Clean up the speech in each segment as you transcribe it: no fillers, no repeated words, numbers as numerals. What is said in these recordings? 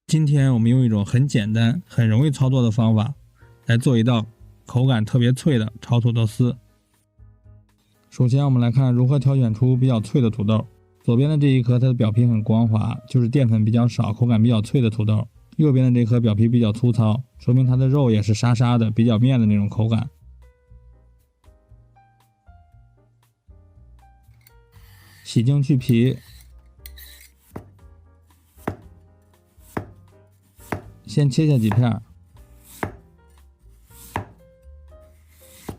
今天我们用一种很简单、很容易操作的方法来做一道口感特别脆的炒土豆丝。首先我们来看如何挑选出比较脆的土豆。左边的这一颗它的表皮很光滑，就是淀粉比较少、口感比较脆的土豆。右边的这颗表皮比较粗糙，说明它的肉也是沙沙的、比较面的那种口感。洗净去皮，先切下几片，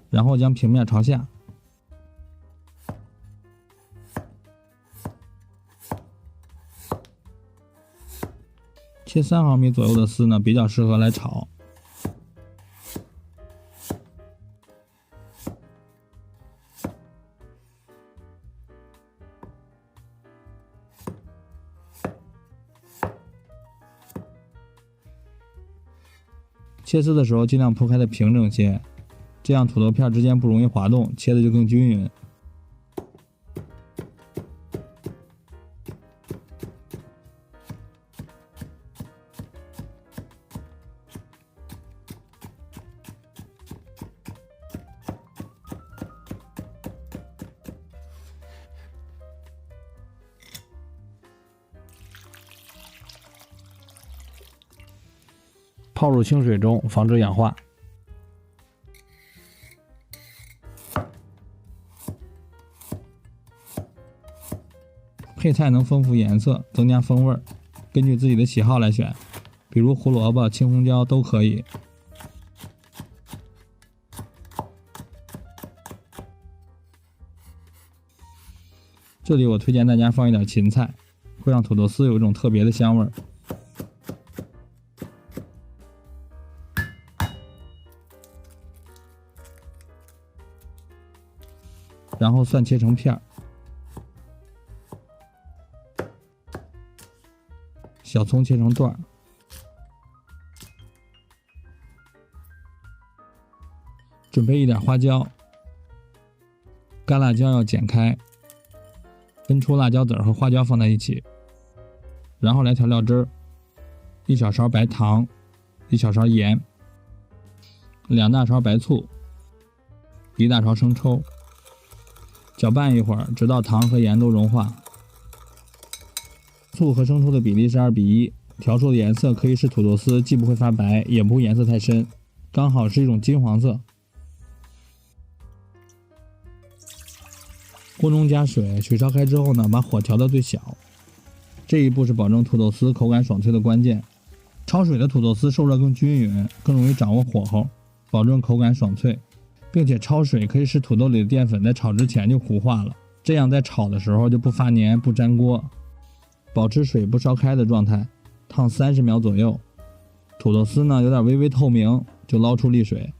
然后将平面朝下。切3毫米左右的丝呢，比较适合来炒。切丝的时候尽量铺开的平整些，这样土豆片之间不容易滑动，切的就更均匀。泡入清水中，防止氧化。配菜能丰富颜色，增加风味，根据自己的喜好来选，比如胡萝卜、青红椒都可以。这里我推荐大家放一点芹菜，会让土豆丝有一种特别的香味。然后蒜切成片儿，小葱切成段儿，准备一点花椒，干辣椒要剪开，分出辣椒籽和花椒放在一起，然后来调料汁儿，1小勺白糖，1小勺盐，2大勺白醋，1大勺生抽。搅拌一会儿，直到糖和盐都融化。醋和生抽的比例是2:1，调出的颜色可以使土豆丝既不会发白，也不会颜色太深，刚好是一种金黄色。锅中加水，水烧开之后呢，把火调到最小。这一步是保证土豆丝口感爽脆的关键。焯水的土豆丝受热更均匀，更容易掌握火候，保证口感爽脆。并且焯水可以使土豆里的淀粉在炒之前就糊化了，这样在炒的时候就不发黏不粘锅，保持水不烧开的状态，烫30秒左右。土豆丝呢有点微微透明，就捞出沥水。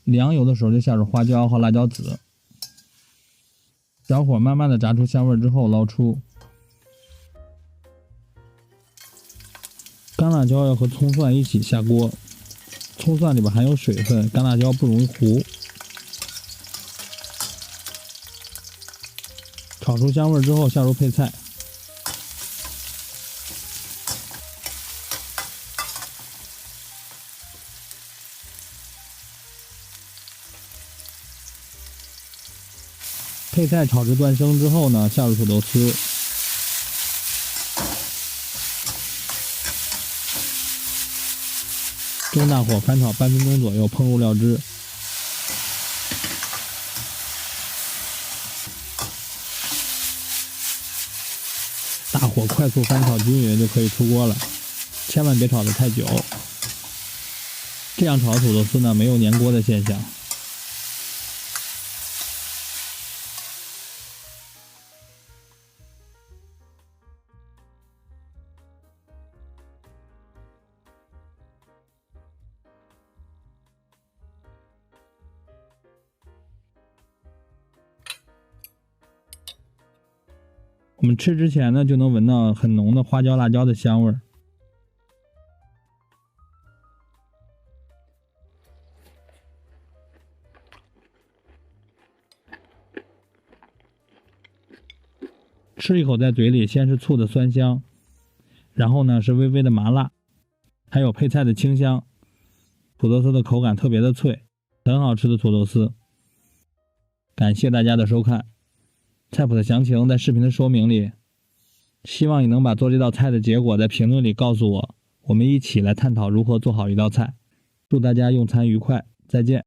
凉油的时候就下入花椒和辣椒籽。小火慢慢的炸出香味之后捞出。干辣椒要和葱蒜一起下锅，葱蒜里边含有水分，干辣椒不容易糊。炒出香味之后下入配菜。配菜炒至断生之后呢，下入土豆丝，中大火翻炒半分钟左右，烹入料汁。大火快速翻炒均匀就可以出锅了，千万别炒得太久，这样炒土豆丝呢没有粘锅的现象。我们吃之前呢，就能闻到很浓的花椒、辣椒的香味儿。吃一口在嘴里，先是醋的酸香，然后呢是微微的麻辣，还有配菜的清香。土豆丝的口感特别的脆，很好吃的土豆丝。感谢大家的收看，菜谱的详情在视频的说明里。希望你能把做这道菜的结果在评论里告诉我，我们一起来探讨如何做好一道菜。祝大家用餐愉快，再见。